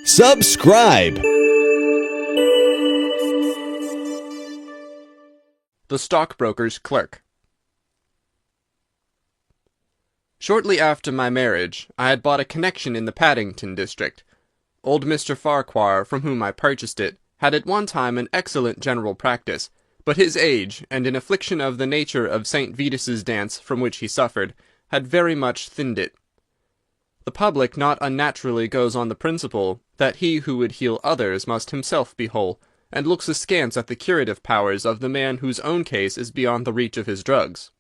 Subscribe. The Stockbroker's Clerk. Shortly after my marriage, I had bought a connection in the Paddington district. Old Mr. Farquhar, from whom I purchased it, had at one time an excellent general practice, but his age, and an affliction of the nature of St. Vitus's dance, from which he suffered, had very much thinned it. The public not unnaturally goes on the principle that he who would heal others must himself be whole, and looks askance at the curative powers of the man whose own case is beyond the reach of his drugs.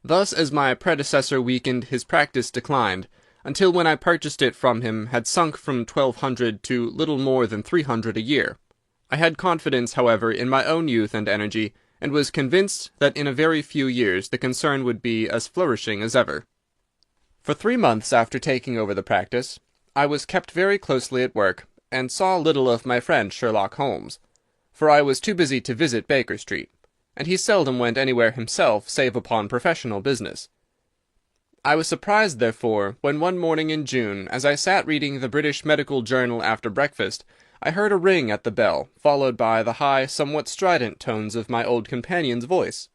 Thus, as my predecessor weakened, his practice declined, until when I purchased it from him had sunk from 1,200 to little more than 300 a year. I had confidence, however, in my own youth and energy, and was convinced that in a very few years the concern would be as flourishing as ever. For 3 months after taking over the practice, I was kept very closely at work, and saw little of my friend Sherlock Holmes, for I was too busy to visit Baker Street, and he seldom went anywhere himself save upon professional business. I was surprised, therefore, when one morning in June, as I sat reading the British Medical Journal after breakfast, I heard a ring at the bell, followed by the high, somewhat strident tones of my old companion's voice.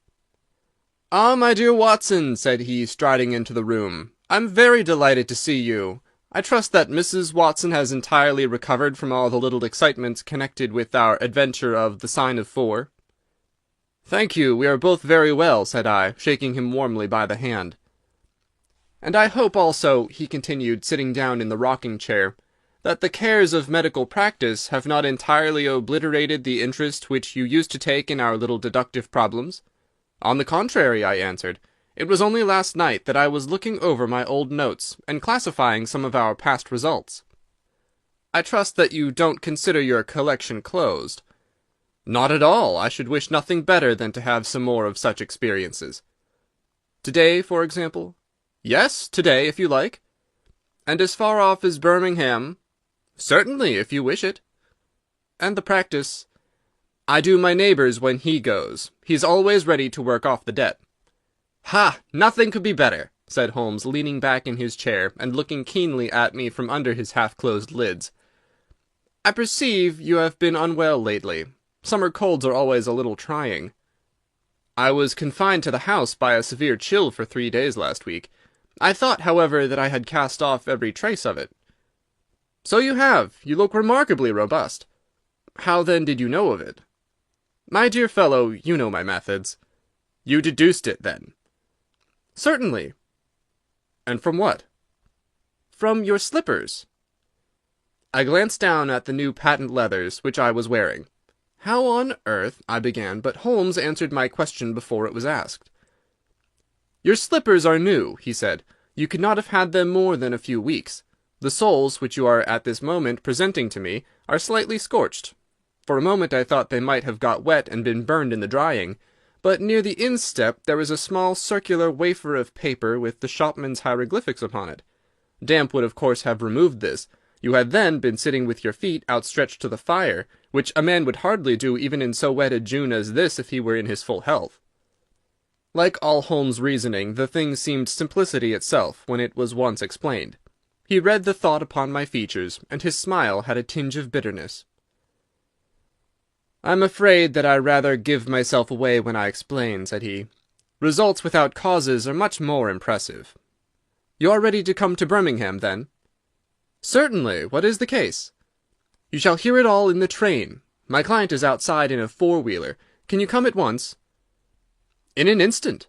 "Ah, my dear Watson," said he, striding into the room, "I'm very delighted to see you. I trust that Mrs. Watson has entirely recovered from all the little excitements connected with our adventure of the Sign of 4. "Thank you, we are both very well," said I, shaking him warmly by the hand. "And I hope also," he continued, sitting down in the rocking-chair, "that the cares of medical practice have not entirely obliterated the interest which you used to take in our little deductive problems." "On the contrary," I answered. "It was only last night that I was looking over my old notes, and classifying some of our past results." "I trust that you don't consider your collection closed." "Not at all. I should wish nothing better than to have some more of such experiences." "Today, for example?" "Yes, today, if you like." "And as far off as Birmingham?" "Certainly, if you wish it." "And the practice?" "I do my neighbour's when he goes. He's always ready to work off the debt." "Ha! Nothing could be better," said Holmes, leaning back in his chair, and looking keenly at me from under his half-closed lids. "I perceive you have been unwell lately. Summer colds are always a little trying." "I was confined to the house by a severe chill for 3 days last week. I thought, however, that I had cast off every trace of it." "So you have. You look remarkably robust." "How, then, did you know of it?" "My dear fellow, you know my methods." "You deduced it, then?" "Certainly." "And from what?" "From your slippers." I glanced down at the new patent leathers which I was wearing. "How on earth—" I began, but Holmes answered my question before it was asked. "Your slippers are new," he said. "You could not have had them more than a few weeks. The soles, which you are at this moment presenting to me, are slightly scorched. For a moment I thought they might have got wet and been burned in the drying, but near the instep there is a small circular wafer of paper with the shopman's hieroglyphics upon it. Damp would of course have removed this. You had then been sitting with your feet outstretched to the fire, which a man would hardly do even in so wet a June as this if he were in his full health." Like all Holmes' reasoning, the thing seemed simplicity itself when it was once explained. He read the thought upon my features, and his smile had a tinge of bitterness. "I'm afraid that I rather give myself away when I explain," said he. "Results without causes are much more impressive. You are ready to come to Birmingham, then?" "Certainly. What is the case?" "You shall hear it all in the train. My client is outside in a four-wheeler. Can you come at once?" "In an instant."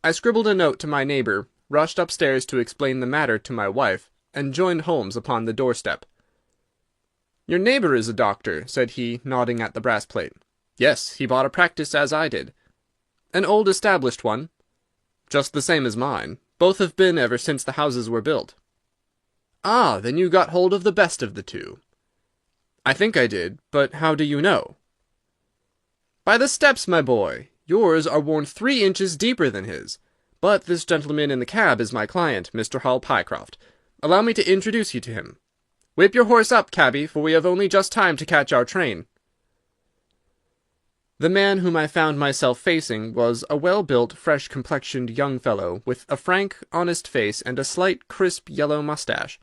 I scribbled a note to my neighbour, rushed upstairs to explain the matter to my wife, and joined Holmes upon the doorstep. "Your neighbour is a doctor," said he, nodding at the brass plate. "Yes, he bought a practice as I did." "An old established one?" "Just the same as mine. Both have been ever since the houses were built." "Ah, then you got hold of the best of the two." "I think I did, but how do you know?" "By the steps, my boy. Yours are worn 3 inches deeper than his. But this gentleman in the cab is my client, Mr. Hall Pycroft. Allow me to introduce you to him. Whip your horse up, cabby, for we have only just time to catch our train." The man whom I found myself facing was a well-built, fresh-complexioned young fellow, with a frank, honest face and a slight, crisp, yellow moustache.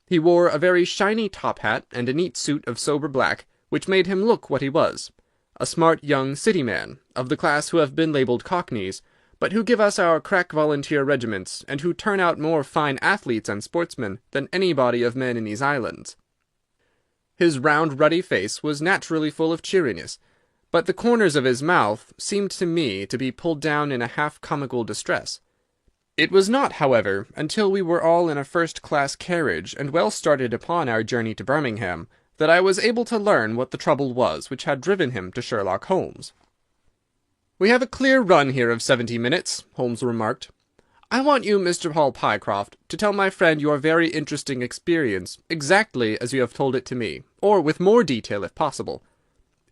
He wore a very shiny top hat and a neat suit of sober black, which made him look what he was, a smart young city man, of the class who have been labelled cockneys, but who give us our crack volunteer regiments, and who turn out more fine athletes and sportsmen than any body of men in these islands. His round ruddy face was naturally full of cheeriness, but the corners of his mouth seemed to me to be pulled down in a half-comical distress. It was not, however, until we were all in a first-class carriage and well started upon our journey to Birmingham, that I was able to learn what the trouble was which had driven him to Sherlock Holmes. "We have a clear run here of 70 minutes," Holmes remarked. "I want you, Mr. Hall Pycroft, to tell my friend your very interesting experience, exactly as you have told it to me, or with more detail if possible.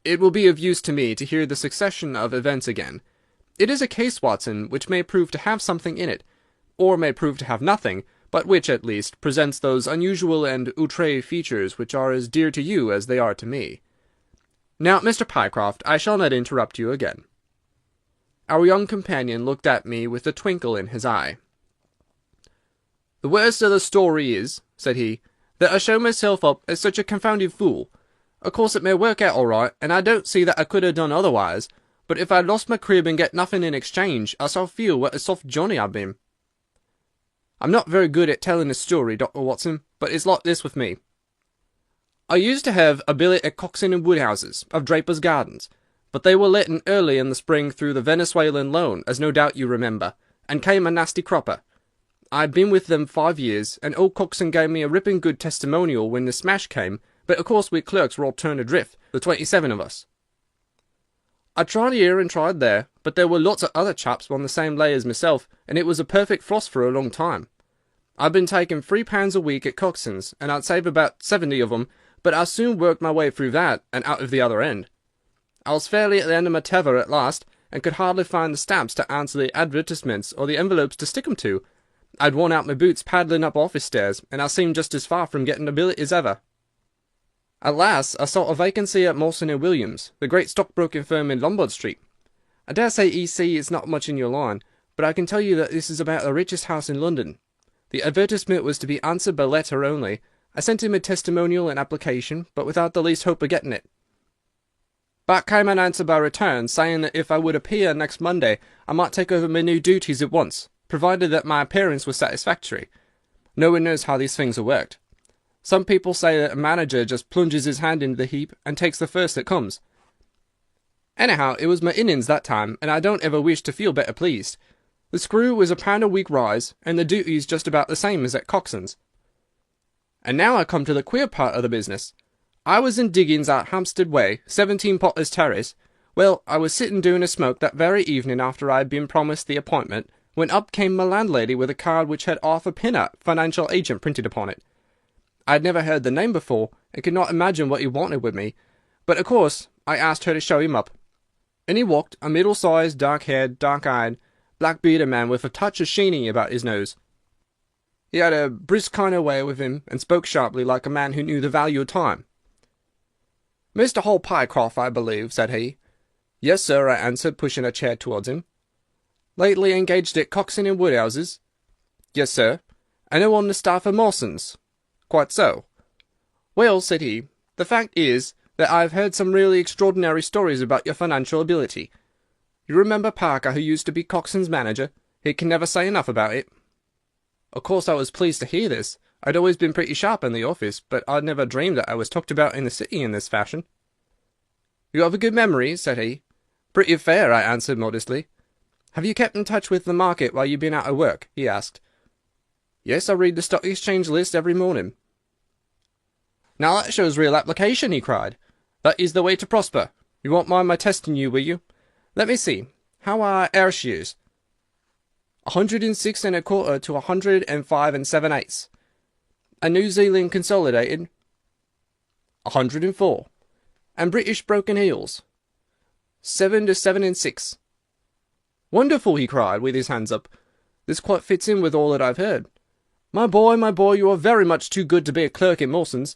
It will be of use to me to hear the succession of events again. It is a case, Watson, which may prove to have something in it, or may prove to have nothing, but which, at least, presents those unusual and outre features which are as dear to you as they are to me. Now, Mr. Pycroft, I shall not interrupt you again." Our young companion looked at me with a twinkle in his eye. "The worst of the story is," said he, "that I show myself up as such a confounded fool. Of course it may work out all right, and I don't see that I could have done otherwise, but if I'd lost my crib and get nothing in exchange, I shall feel what a soft Johnny I've been. I'm not very good at telling a story, Dr. Watson, but it's like this with me. I used to have a billet at Coxon and Woodhouse's, of Draper's Gardens, but they were letting early in the spring through the Venezuelan loan, as no doubt you remember, and came a nasty cropper. I'd been with them 5 years, and old Coxon gave me a ripping good testimonial when the smash came, but of course we clerks were all turned adrift, the 27 of us. I tried here and tried there, but there were lots of other chaps on the same lay as myself, and it was a perfect frost for a long time. I'd been taking £3 a week at Coxon's, and I'd save about 70 of 'em, but I soon worked my way through that, and out of the other end. I was fairly at the end of my tether at last, and could hardly find the stamps to answer the advertisements or the envelopes to stick 'em to. I'd worn out my boots paddling up office stairs, and I seemed just as far from getting a billet as ever. At last I saw a vacancy at Mawson and Williams, the great stockbroking firm in Lombard Street. I dare say E.C. is not much in your line, but I can tell you that this is about the richest house in London. The advertisement was to be answered by letter only. I sent him a testimonial and application, but without the least hope of getting it. Back came an answer by return, saying that if I would appear next Monday, I might take over my new duties at once, provided that my appearance was satisfactory. No one knows how these things are worked. Some people say that a manager just plunges his hand into the heap and takes the first that comes. Anyhow, it was my innings that time, and I don't ever wish to feel better pleased. The screw was £1 a week rise, and the duties just about the same as at Coxon's. And now I come to the queer part of the business. I was in diggings out Hampstead Way, 17 Potter's Terrace. Well, I was sitting doing a smoke that very evening after I had been promised the appointment, when up came my landlady with a card which had Arthur Pinner, financial agent, printed upon it. I had never heard the name before, and could not imagine what he wanted with me, but of course I asked her to show him up. And he walked, a middle-sized, dark-haired, dark-eyed, black-bearded man with a touch of sheeny about his nose. He had a brisk kind of way with him, and spoke sharply like a man who knew the value of time. "Mr. Hall Pycroft, I believe," said he. "Yes, sir," I answered, pushing a chair towards him. "Lately engaged at Coxon and Woodhouse's?" "Yes, sir." "And now on the staff of Mawson's?" "Quite so." "Well," said he, "the fact is that I have heard some really extraordinary stories about your financial ability. You remember Parker, who used to be Coxon's manager? He can never say enough about it." Of course I was pleased to hear this. I'd always been pretty sharp in the office, but I'd never dreamed that I was talked about in the city in this fashion. "You have a good memory," said he. "Pretty fair," I answered modestly. "Have you kept in touch with the market while you've been out of work?" he asked. "Yes, I read the Stock Exchange list every morning." "Now that shows real application," he cried. "That is the way to prosper. You won't mind my testing you, will you? Let me see. How are our shares?" 106 1/4 to 105 7/8. And New Zealand Consolidated? 104. And British Broken Hills? 7 to 7 6. "Wonderful!" he cried, with his hands up. "This quite fits in with all that I've heard. My boy, you are very much too good to be a clerk in Mawson's."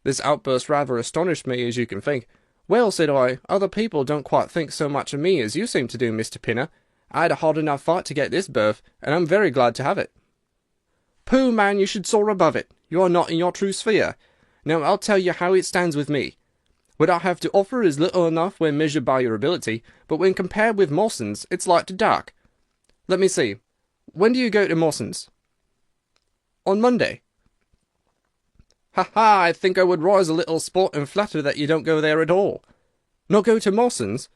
This outburst rather astonished me, as you can think. "Well," said I, "other people don't quite think so much of me as you seem to do, Mr. Pinner. I had a hard enough fight to get this berth, and I'm very glad to have it." "Pooh, man, you should soar above it. You are not in your true sphere. Now I'll tell you how it stands with me. What I have to offer is little enough when measured by your ability, but when compared with Mawson's, it's light to dark. Let me see. When do you go to Mawson's?" "On Monday." "Ha! I think I would rise a little sport and flatter that you don't go there at all." "Not go to Mawson's?"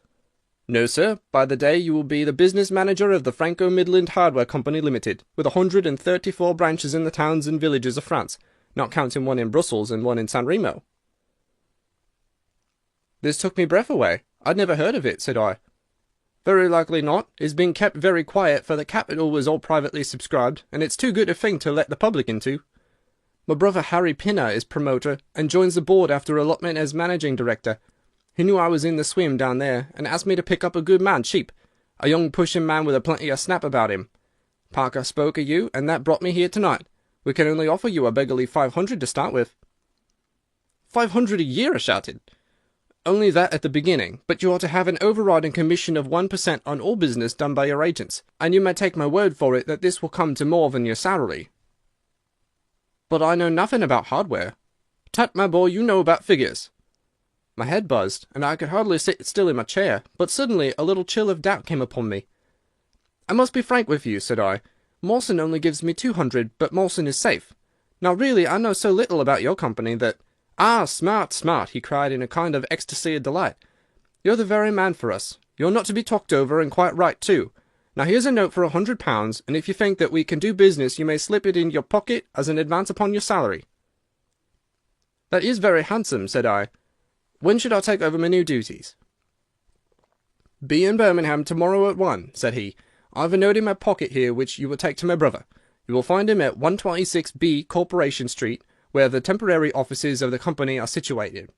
"No, sir. By the day you will be the business manager of the Franco-Midland Hardware Company Limited, with 134 branches in the towns and villages of France, not counting one in Brussels and one in San Remo." This took me breath away. "I'd never heard of it," said I. "Very likely not. It's been kept very quiet, for the capital was all privately subscribed, and it's too good a thing to let the public into. My brother Harry Pinner is promoter, and joins the board after allotment as managing director. He knew I was in the swim down there, and asked me to pick up a good man cheap, a young pushing man with a plenty of snap about him. Parker spoke of you, and that brought me here tonight. We can only offer you a beggarly 500 to start with." "500 a year!" I shouted. "Only that at the beginning, but you are to have an overriding commission of 1% on all business done by your agents, and you may take my word for it that this will come to more than your salary." "But I know nothing about hardware." "Tut, my boy, you know about figures." My head buzzed, and I could hardly sit still in my chair, but suddenly a little chill of doubt came upon me. "I must be frank with you," said I. "Mawson only gives me 200, but Mawson is safe. Now really I know so little about your company that—" "Ah, smart, smart!" he cried in a kind of ecstasy of delight. "You're the very man for us. You're not to be talked over, and quite right too. Now here's a note for £100, and if you think that we can do business you may slip it in your pocket as an advance upon your salary." "That is very handsome," said I. "When should I take over my new duties?" "Be in Birmingham tomorrow at 1, said he. "I've a note in my pocket here which you will take to my brother. You will find him at 126B Corporation Street, where the temporary offices of the company are situated.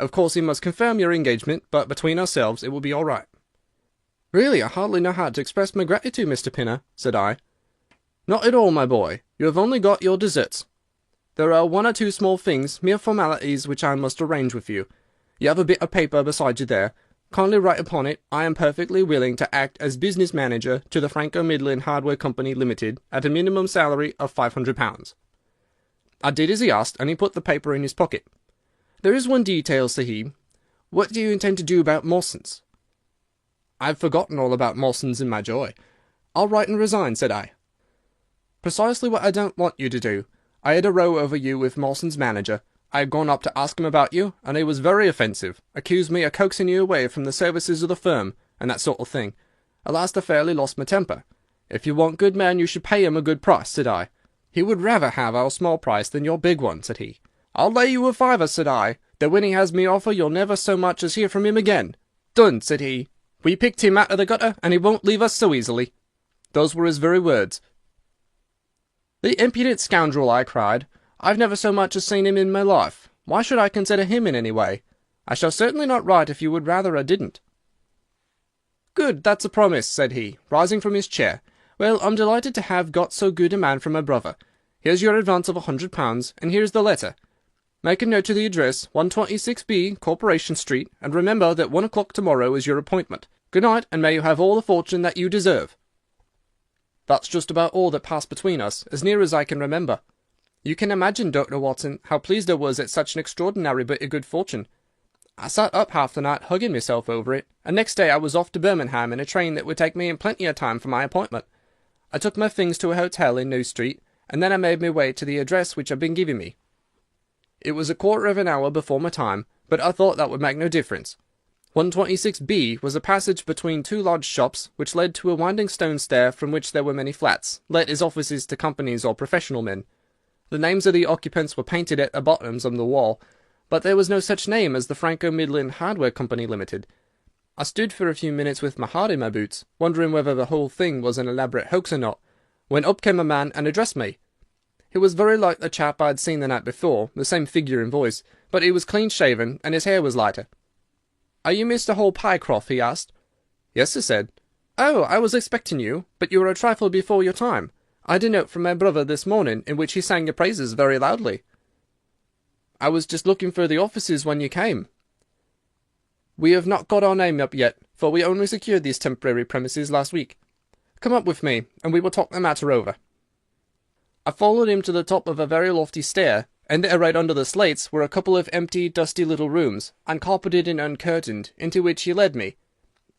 Of course he must confirm your engagement, but between ourselves it will be all right." "Really, I hardly know how to express my gratitude, Mr. Pinner," said I. "Not at all, my boy. You have only got your deserts. There are one or two small things, mere formalities, which I must arrange with you. You have a bit of paper beside you there. Kindly write upon it, 'I am perfectly willing to act as business manager to the Franco-Midland Hardware Company Limited at a minimum salary of £500. I did as he asked, and he put the paper in his pocket. "There is one detail," said he. "What do you intend to do about Mawson's?" "I've forgotten all about Mawson's in my joy. I'll write and resign," said I. "Precisely what I don't want you to do. I had a row over you with Mawson's manager. I had gone up to ask him about you, and he was very offensive, accused me of coaxing you away from the services of the firm, and that sort of thing. At last I fairly lost my temper. 'If you want good men you should pay him a good price,' said I. 'He would rather have our small price than your big one,' said he. 'I'll lay you a fiver,' said I, 'that when he has me offer you'll never so much as hear from him again.' 'Done,' said he. 'We picked him out of the gutter, and he won't leave us so easily.' Those were his very words." "The impudent scoundrel!" I cried. "I've never so much as seen him in my life. Why should I consider him in any way? I shall certainly not write if you would rather I didn't." "Good, that's a promise," said he, rising from his chair. "Well, I'm delighted to have got so good a man for my brother. Here's your advance of £100, and here's the letter. Make a note to the address, 126B, Corporation Street, and remember that 1 o'clock tomorrow is your appointment. Good night, and may you have all the fortune that you deserve." That's just about all that passed between us, as near as I can remember. You can imagine, Dr. Watson, how pleased I was at such an extraordinary bit of good fortune. I sat up half the night hugging myself over it, and next day I was off to Birmingham in a train that would take me in plenty of time for my appointment. I took my things to a hotel in New Street, and then I made my way to the address which had been given me. It was a quarter of an hour before my time, but I thought that would make no difference. 126B was a passage between two large shops, which led to a winding stone stair from which there were many flats, let as offices to companies or professional men. The names of the occupants were painted at the bottoms of the wall, but there was no such name as the Franco-Midland Hardware Company Limited. I stood for a few minutes with my heart in my boots, wondering whether the whole thing was an elaborate hoax or not, when up came a man and addressed me. He was very like the chap I had seen the night before, the same figure and voice, but he was clean-shaven, and his hair was lighter. "Are you Mr. Hall Pycroft?" he asked. "Yes," I said. "Oh, I was expecting you, but you were a trifle before your time. I had a note from my brother this morning, in which he sang your praises very loudly." "I was just looking for the offices when you came." "We have not got our name up yet, for we only secured these temporary premises last week. Come up with me, and we will talk the matter over." I followed him to the top of a very lofty stair, and there right under the slates were a couple of empty, dusty little rooms, uncarpeted and uncurtained, into which he led me.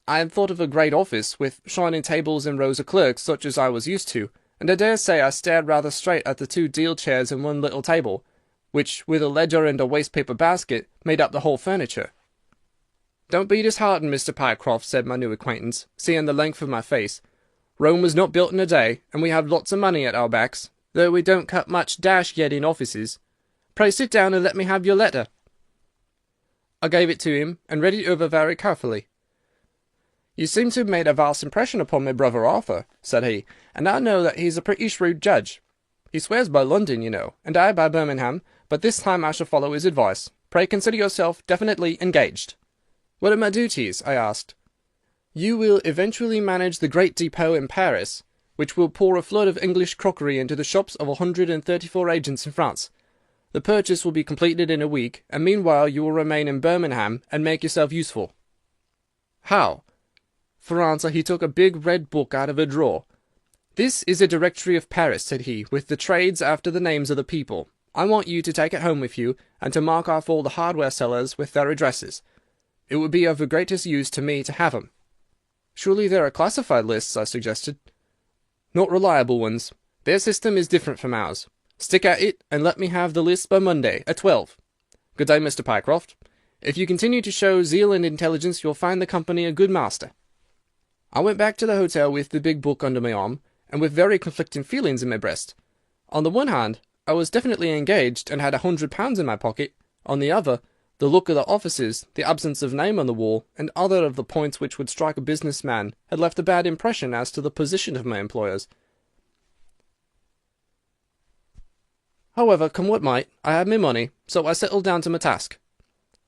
I had thought of a great office, with shining tables and rows of clerks, such as I was used to, and I dare say I stared rather straight at the 2 deal chairs and 1 little table, which, with a ledger and a waste-paper basket, made up the whole furniture. "Don't be disheartened, Mr. Pycroft," said my new acquaintance, seeing the length of my face. "Rome was not built in a day, and we have lots of money at our backs, though we don't cut much dash yet in offices. Pray sit down and let me have your letter." I gave it to him, and read it over very carefully. "You seem to have made a vast impression upon my brother Arthur," said he, "and I know that he's a pretty shrewd judge. He swears by London, you know, and I by Birmingham, but this time I shall follow his advice. Pray consider yourself definitely engaged." "What are my duties?" I asked. "You will eventually manage the great depot in Paris, which will pour a flood of English crockery into the shops of 134 agents in France. The purchase will be completed in a week, and meanwhile you will remain in Birmingham and make yourself useful." "How?" For answer he took a big red book out of a drawer. "This is a directory of Paris," said he, "with the trades after the names of the people. I want you to take it home with you, and to mark off all the hardware sellers with their addresses. It would be of the greatest use to me to have 'em." "Surely there are classified lists," I suggested. "Not reliable ones. Their system is different from ours. Stick at it, and let me have the list by Monday at 12. Good day, Mr. Pycroft. If you continue to show zeal and intelligence, you'll find the company a good master." I went back to the hotel with the big book under my arm, and with very conflicting feelings in my breast. On the one hand, I was definitely engaged, and had £100 in my pocket. On the other, the look of the offices, the absence of name on the wall, and other of the points which would strike a business man, had left a bad impression as to the position of my employers. However, come what might, I had my money, so I settled down to my task.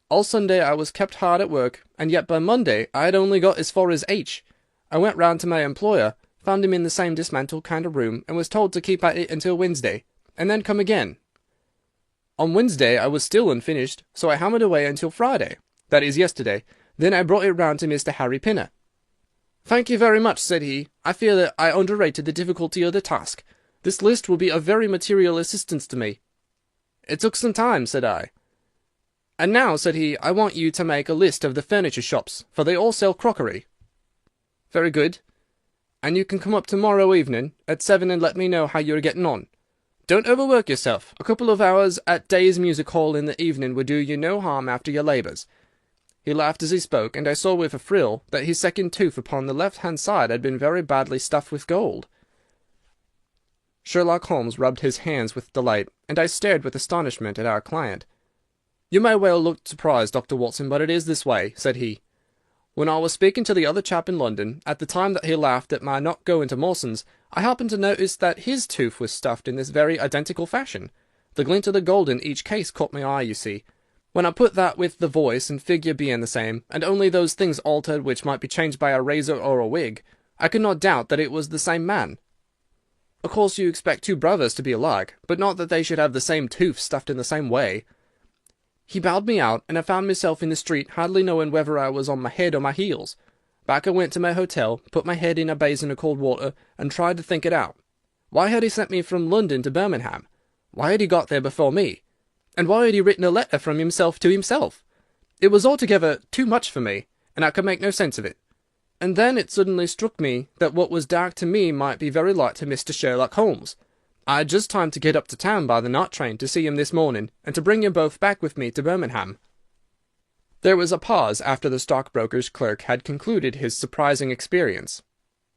All Sunday I was kept hard at work, and yet by Monday I had only got as far as H. I went round to my employer, found him in the same dismantled kind of room, and was told to keep at it until Wednesday, and then come again. On Wednesday I was still unfinished, so I hammered away until Friday, that is, yesterday. Then I brought it round to Mr. Harry Pinner. "Thank you very much," said he. "I fear that I underrated the difficulty of the task. This list will be of very material assistance to me." "It took some time," said I. "And now," said he, "I want you to make a list of the furniture shops, for they all sell crockery." "Very good. And you can come up to-morrow evening at 7 and let me know how you are getting on. Don't overwork yourself. A couple of hours at Day's Music Hall in the evening would do you no harm after your labours." He laughed as he spoke, and I saw with a thrill that his second tooth upon the left-hand side had been very badly stuffed with gold. Sherlock Holmes rubbed his hands with delight, and I stared with astonishment at our client. "You may well look surprised, Dr. Watson, but it is this way," said he. "When I was speaking to the other chap in London, at the time that he laughed at my not going to Mawson's, I happened to notice that his tooth was stuffed in this very identical fashion. The glint of the gold in each case caught my eye, you see. When I put that with the voice and figure being the same, and only those things altered which might be changed by a razor or a wig, I could not doubt that it was the same man. Of course you expect 2 brothers to be alike, but not that they should have the same tooth stuffed in the same way." He bowed me out, and I found myself in the street, hardly knowing whether I was on my head or my heels. Back I went to my hotel, put my head in a basin of cold water, and tried to think it out. Why had he sent me from London to Birmingham? Why had he got there before me? And why had he written a letter from himself to himself? It was altogether too much for me, and I could make no sense of it. And then it suddenly struck me that what was dark to me might be very light to Mr. Sherlock Holmes. I had just time to get up to town by the night train to see him this morning, and to bring you both back with me to Birmingham." There was a pause after the stockbroker's clerk had concluded his surprising experience.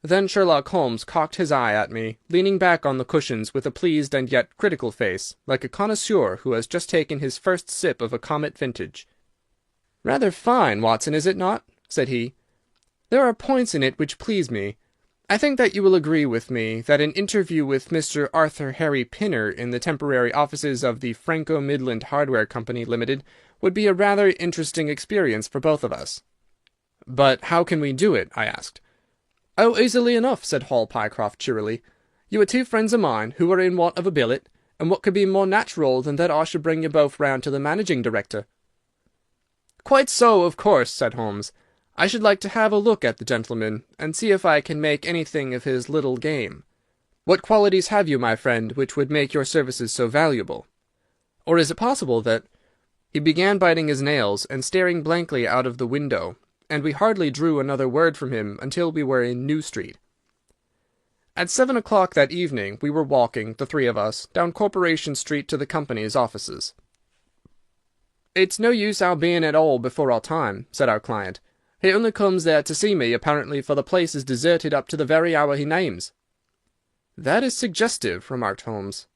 Then Sherlock Holmes cocked his eye at me, leaning back on the cushions with a pleased and yet critical face, like a connoisseur who has just taken his first sip of a Comet vintage. "Rather fine, Watson, is it not?" said he. "There are points in it which please me. I think that you will agree with me that an interview with Mr. Arthur Harry Pinner in the temporary offices of the Franco-Midland Hardware Company Limited would be a rather interesting experience for both of us." "But how can we do it?" I asked. "Oh, easily enough," said Hall Pycroft cheerily. "You are 2 friends of mine who are in want of a billet, and what could be more natural than that I should bring you both round to the managing director?" "Quite so, of course," said Holmes. "I should like to have a look at the gentleman, and see if I can make anything of his little game." What qualities have you, my friend, which would make your services so valuable? Or is it possible that—" He began biting his nails and staring blankly out of the window, and we hardly drew another word from him until we were in New Street. At 7 o'clock that evening we were walking, the three of us, down Corporation Street to the company's offices. "It's no use our being at all before our time," said our client. "He only comes there to see me, apparently, for the place is deserted up to the very hour he names." "That is suggestive," remarked Holmes.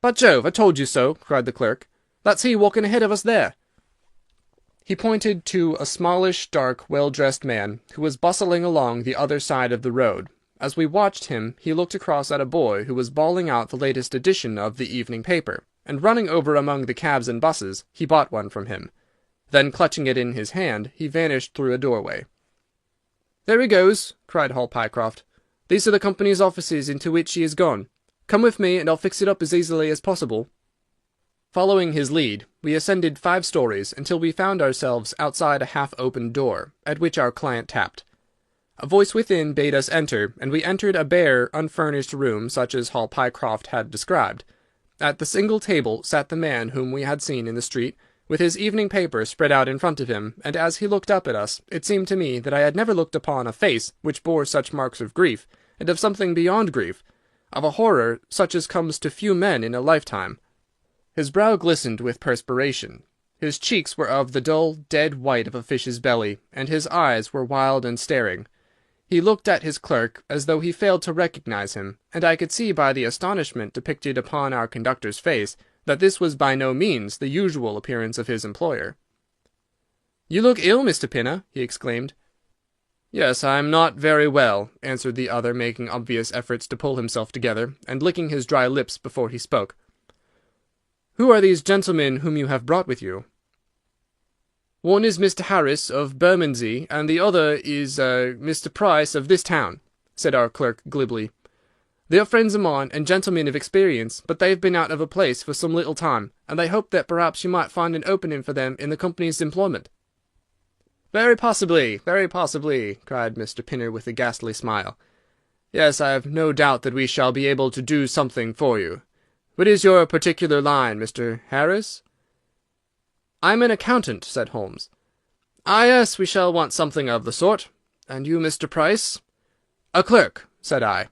"By Jove, I told you so!" cried the clerk. "That's he walking ahead of us there." He pointed to a smallish, dark, well-dressed man who was bustling along the other side of the road. As we watched him, he looked across at a boy who was bawling out the latest edition of the evening paper, and running over among the cabs and buses, he bought one from him. Then, clutching it in his hand, he vanished through a doorway. "There he goes!" cried Hall Pycroft. "These are the company's offices into which he has gone. Come with me, and I'll fix it up as easily as possible." Following his lead, we ascended 5 stories until we found ourselves outside a half-opened door, at which our client tapped. A voice within bade us enter, and we entered a bare, unfurnished room such as Hall Pycroft had described. At the single table sat the man whom we had seen in the street, with his evening paper spread out in front of him, and as he looked up at us, it seemed to me that I had never looked upon a face which bore such marks of grief, and of something beyond grief, of a horror such as comes to few men in a lifetime. His brow glistened with perspiration. His cheeks were of the dull, dead white of a fish's belly, and his eyes were wild and staring. He looked at his clerk as though he failed to recognize him, and I could see by the astonishment depicted upon our conductor's face that this was by no means the usual appearance of his employer. "You look ill, Mr. Pinner," he exclaimed. "Yes, I am not very well," answered the other, making obvious efforts to pull himself together, and licking his dry lips before he spoke. "Who are these gentlemen whom you have brought with you?" "One is Mr. Harris, of Bermondsey, and the other is Mr. Price, of this town," said our clerk glibly. "They are friends of mine, and gentlemen of experience, but they have been out of a place for some little time, and they hoped that perhaps you might find an opening for them in the company's employment." Very possibly," cried Mr. Pinner with a ghastly smile. "Yes, I have no doubt that we shall be able to do something for you. What is your particular line, Mr. Harris?" "I am an accountant," said Holmes. "Ah, yes, we shall want something of the sort. And you, Mr. Price?" "A clerk," said I.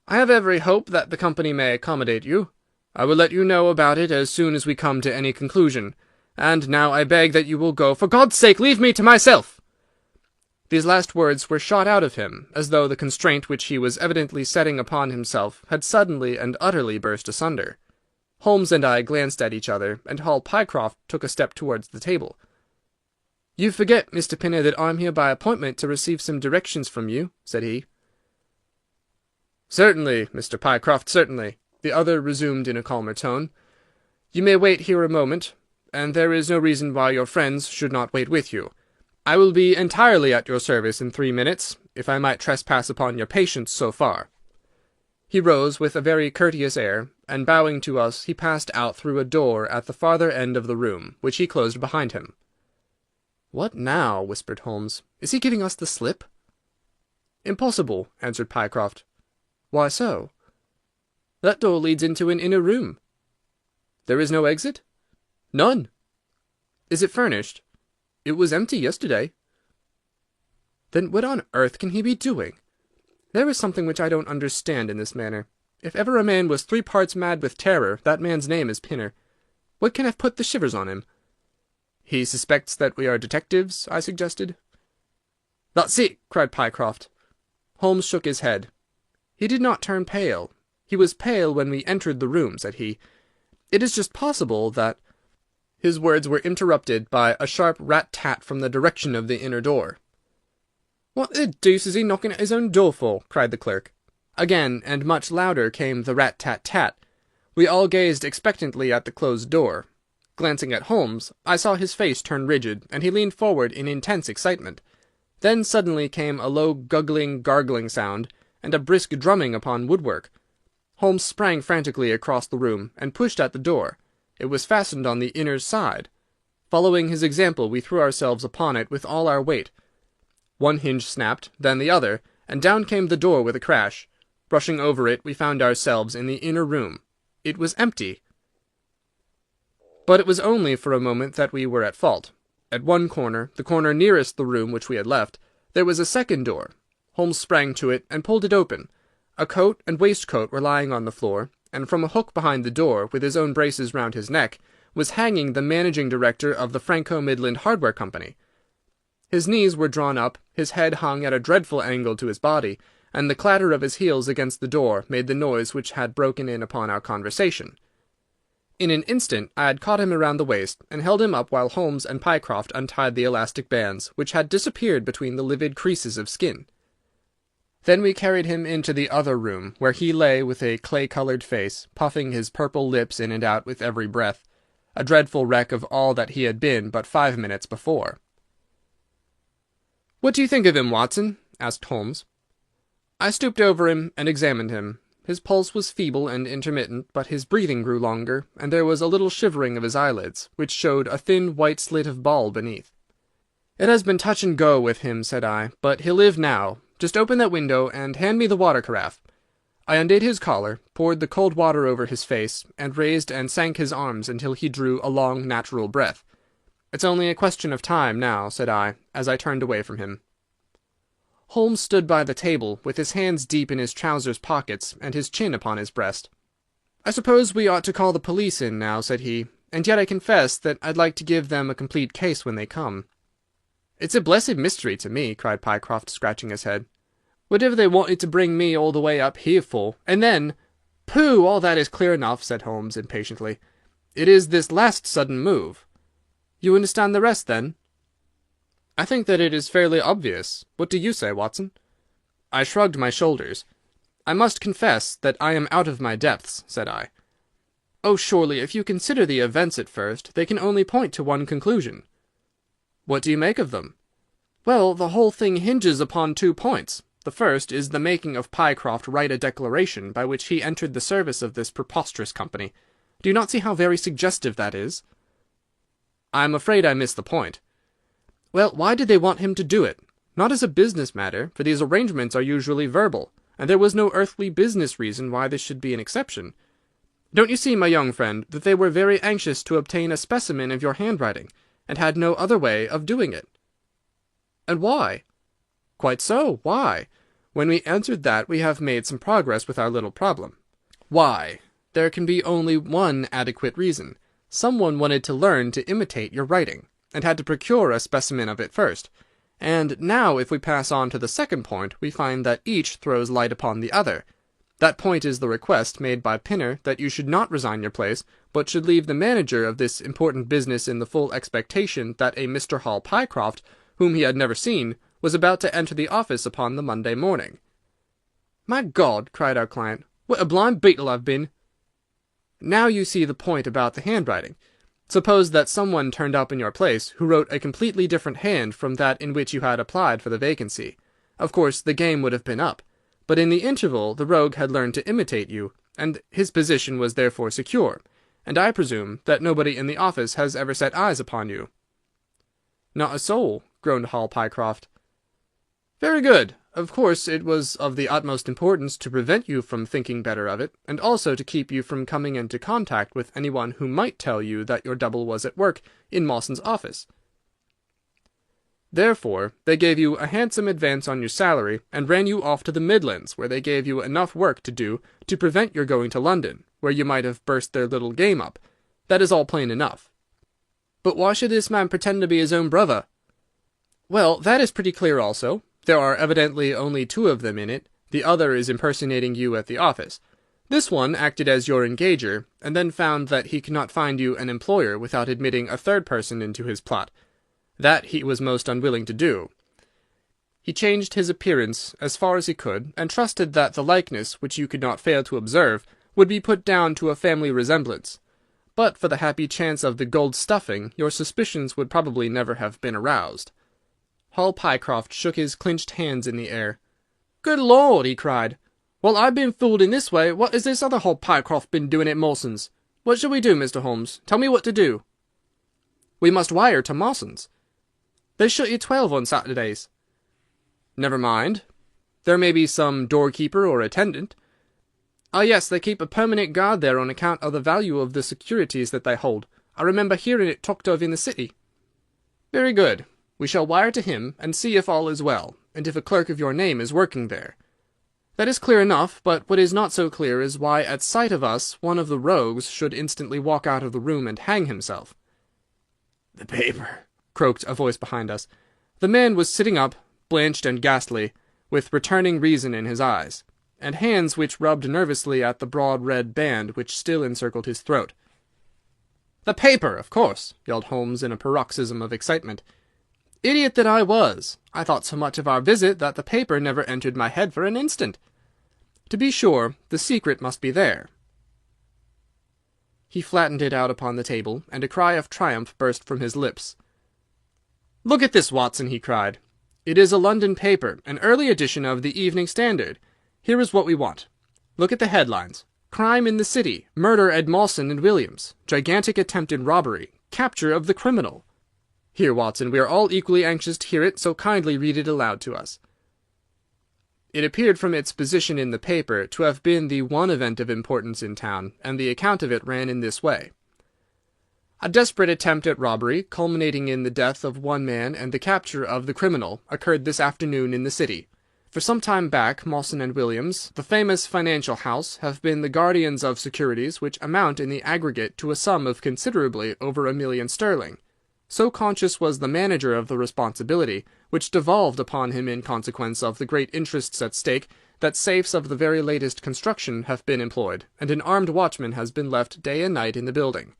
"I have every hope that the company may accommodate you. I will let you know about it as soon as we come to any conclusion. And now I beg that you will go. For God's sake, leave me to myself!" These last words were shot out of him, as though the constraint which he was evidently setting upon himself had suddenly and utterly burst asunder. Holmes and I glanced at each other, and Hall Pycroft took a step towards the table. "You forget, Mr. Pinner, that I am here by appointment to receive some directions from you," said he. "Certainly, Mr. Pycroft, certainly," the other resumed in a calmer tone. "You may wait here a moment, and there is no reason why your friends should not wait with you. I will be entirely at your service in 3 minutes, if I might trespass upon your patience so far." He rose with a very courteous air, and bowing to us, he passed out through a door at the farther end of the room, which he closed behind him. "What now?" whispered Holmes. "Is he giving us the slip?" "Impossible," answered Pycroft. "Why so?" "That door leads into an inner room." "There is no exit?" "None." "Is it furnished?" "It was empty yesterday." "Then what on earth can he be doing? There is something which I don't understand in this manner. If ever a man was 3 parts mad with terror, that man's name is Pinner. What can have put the shivers on him?" "He suspects that we are detectives," I suggested. "That's it," cried Pycroft. Holmes shook his head. "He did not turn pale. He was pale when we entered the room," said he. "It is just possible that—" His words were interrupted by a sharp rat-tat from the direction of the inner door. "What the deuce is he knocking at his own door for?" cried the clerk. Again, and much louder, came the rat-tat-tat. We all gazed expectantly at the closed door. Glancing at Holmes, I saw his face turn rigid, and he leaned forward in intense excitement. Then suddenly came a low guggling, gargling sound, and a brisk drumming upon woodwork. Holmes sprang frantically across the room, and pushed at the door. It was fastened on the inner side. Following his example, we threw ourselves upon it with all our weight. One hinge snapped, then the other, and down came the door with a crash. Rushing over it, we found ourselves in the inner room. It was empty. But it was only for a moment that we were at fault. At one corner, the corner nearest the room which we had left, there was a second door. Holmes sprang to it and pulled it open. A coat and waistcoat were lying on the floor, and from a hook behind the door, with his own braces round his neck, was hanging the managing director of the Franco-Midland Hardware Company. His knees were drawn up, his head hung at a dreadful angle to his body, and the clatter of his heels against the door made the noise which had broken in upon our conversation. In an instant I had caught him around the waist, and held him up while Holmes and Pycroft untied the elastic bands, which had disappeared between the livid creases of skin. Then we carried him into the other room, where he lay with a clay-coloured face, puffing his purple lips in and out with every breath, a dreadful wreck of all that he had been but 5 minutes before. "What do you think of him, Watson?" asked Holmes. I stooped over him and examined him. His pulse was feeble and intermittent, but his breathing grew longer, and there was a little shivering of his eyelids, which showed a thin white slit of ball beneath. "It has been touch and go with him," said I, "but he'll live now. Just open that window and hand me the water carafe." I undid his collar, poured the cold water over his face, and raised and sank his arms until he drew a long, natural breath. "It's only a question of time now," said I, as I turned away from him. Holmes stood by the table, with his hands deep in his trousers pockets and his chin upon his breast. "I suppose we ought to call the police in now," said he, "and yet I confess that I'd like to give them a complete case when they come." "It's a blessed mystery to me," cried Pycroft, scratching his head. "Whatever they wanted to bring me all the way up here for, and then—" "Pooh! All that is clear enough," said Holmes, impatiently. "It is this last sudden move." "You understand the rest, then?" "I think that it is fairly obvious. What do you say, Watson?" I shrugged my shoulders. "I must confess that I am out of my depths," said I. "Oh, surely, if you consider the events at first, they can only point to one conclusion." "What do you make of them?" "Well, the whole thing hinges upon 2 points. The first is the making of Pycroft write a declaration by which he entered the service of this preposterous company. Do you not see how very suggestive that is?" "I am afraid I miss the point." "Well, why did they want him to do it? Not as a business matter, for these arrangements are usually verbal, and there was no earthly business reason why this should be an exception. Don't you see, my young friend, that they were very anxious to obtain a specimen of your handwriting, and had no other way of doing it?" "And why?" "Quite so. Why? When we answered that, we have made some progress with our little problem. Why? There can be only one adequate reason. Someone wanted to learn to imitate your writing, and had to procure a specimen of it first. And now, if we pass on to the second point, we find that each throws light upon the other. That point is the request made by Pinner that you should not resign your place, but should leave the manager of this important business in the full expectation that a Mr. Hall Pycroft, whom he had never seen, was about to enter the office upon the Monday morning. "My God!" cried our client, "what a blind beetle I've been!" "Now you see the point about the handwriting. Suppose that someone turned up in your place who wrote a completely different hand from that in which you had applied for the vacancy. Of course, the game would have been up. But in the interval the rogue had learned to imitate you, and his position was therefore secure, and I presume that nobody in the office has ever set eyes upon you." "Not a soul," groaned Hall Pycroft. "Very good. Of course it was of the utmost importance to prevent you from thinking better of it, and also to keep you from coming into contact with anyone who might tell you that your double was at work in Mawson's office. Therefore they gave you a handsome advance on your salary, and ran you off to the Midlands, where they gave you enough work to do to prevent your going to London, where you might have burst their little game up. That is all plain enough." "But why should this man pretend to be his own brother?" "Well, that is pretty clear also. There are evidently only 2 of them in it. The other is impersonating you at the office. This one acted as your engager, and then found that he could not find you an employer without admitting a third person into his plot. That he was most unwilling to do. He changed his appearance as far as he could, and trusted that the likeness, which you could not fail to observe, would be put down to a family resemblance. But for the happy chance of the gold stuffing, your suspicions would probably never have been aroused." Hall Pycroft shook his clenched hands in the air. "Good Lord!" he cried. "While I've been fooled in this way, what has this other Hall Pycroft been doing at Mawson's? What shall we do, Mr. Holmes? Tell me what to do." "We must wire to Mawson's." "They shut at 12 on Saturdays." "Never mind." There may be some doorkeeper or attendant. Ah, yes, they keep a permanent guard there on account of the value of the securities that they hold. I remember hearing it talked of in the city. Very good. We shall wire to him and see if all is well, and if a clerk of your name is working there. That is clear enough, but what is not so clear is why at sight of us one of the rogues should instantly walk out of the room and hang himself. "The paper," croaked a voice behind us. The man was sitting up, blanched and ghastly, with returning reason in his eyes, and hands which rubbed nervously at the broad red band which still encircled his throat. "The paper, of course!" yelled Holmes in a paroxysm of excitement. "Idiot that I was! I thought so much of our visit that the paper never entered my head for an instant. To be sure, the secret must be there." He flattened it out upon the table, and a cry of triumph burst from his lips. "Look at this, Watson!" he cried. "It is a London paper, an early edition of the Evening Standard. Here is what we want. Look at the headlines. Crime in the City. Murder at Mawson and Williams. Gigantic attempted robbery. Capture of the criminal. Here, Watson, we are all equally anxious to hear it, so kindly read it aloud to us." It appeared from its position in the paper to have been the one event of importance in town, and the account of it ran in this way. A desperate attempt at robbery, culminating in the death of one man and the capture of the criminal, occurred this afternoon in the city. For some time back, Mawson and Williams, the famous financial house, have been the guardians of securities which amount in the aggregate to a sum of considerably over £1,000,000. So conscious was the manager of the responsibility, which devolved upon him in consequence of the great interests at stake, that safes of the very latest construction have been employed, and an armed watchman has been left day and night in the building.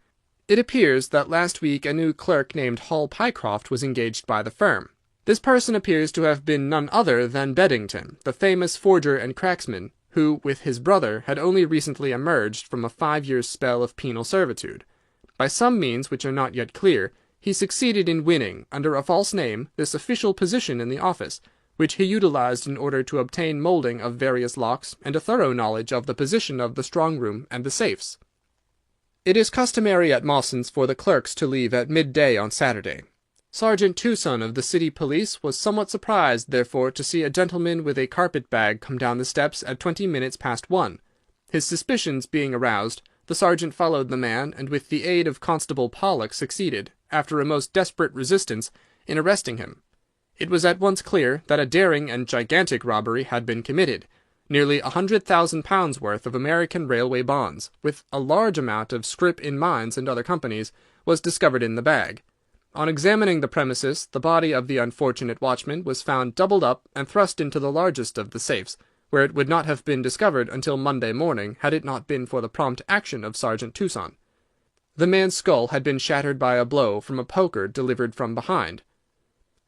It appears that last week a new clerk named Hall Pycroft was engaged by the firm. This person appears to have been none other than Beddington, the famous forger and cracksman, who, with his brother, had only recently emerged from a 5 years' spell of penal servitude. By some means which are not yet clear, he succeeded in winning, under a false name, this official position in the office, which he utilized in order to obtain moulding of various locks and a thorough knowledge of the position of the strong-room and the safes. It is customary at Mawson's for the clerks to leave at midday on Saturday. Sergeant Tucson of the city police was somewhat surprised, therefore, to see a gentleman with a carpet-bag come down the steps at 20 minutes past 1. His suspicions being aroused, the sergeant followed the man, and with the aid of Constable Pollock succeeded, after a most desperate resistance, in arresting him. It was at once clear that a daring and gigantic robbery had been committed. Nearly £100,000 worth of American railway bonds, with a large amount of scrip in mines and other companies, was discovered in the bag. On examining the premises, the body of the unfortunate watchman was found doubled up and thrust into the largest of the safes, where it would not have been discovered until Monday morning had it not been for the prompt action of Sergeant Tucson. The man's skull had been shattered by a blow from a poker delivered from behind.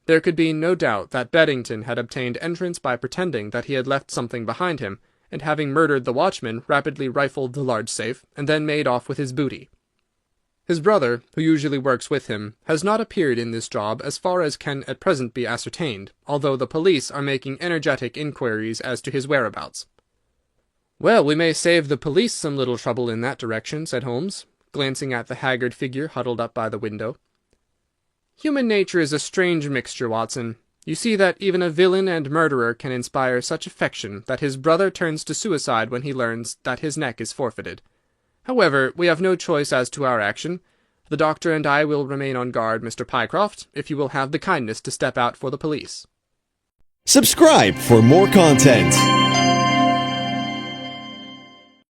There could be no doubt that Beddington had obtained entrance by pretending that he had left something behind him, and having murdered the watchman, rapidly rifled the large safe, and then made off with his booty. His brother, who usually works with him, has not appeared in this job as far as can at present be ascertained, although the police are making energetic inquiries as to his whereabouts. "Well, we may save the police some little trouble in that direction," said Holmes, glancing at the haggard figure huddled up by the window. "Human nature is a strange mixture, Watson. You see that even a villain and murderer can inspire such affection that his brother turns to suicide when he learns that his neck is forfeited. However, we have no choice as to our action. The doctor and I will remain on guard, Mr. Pycroft, if you will have the kindness to step out for the police." Subscribe for more content.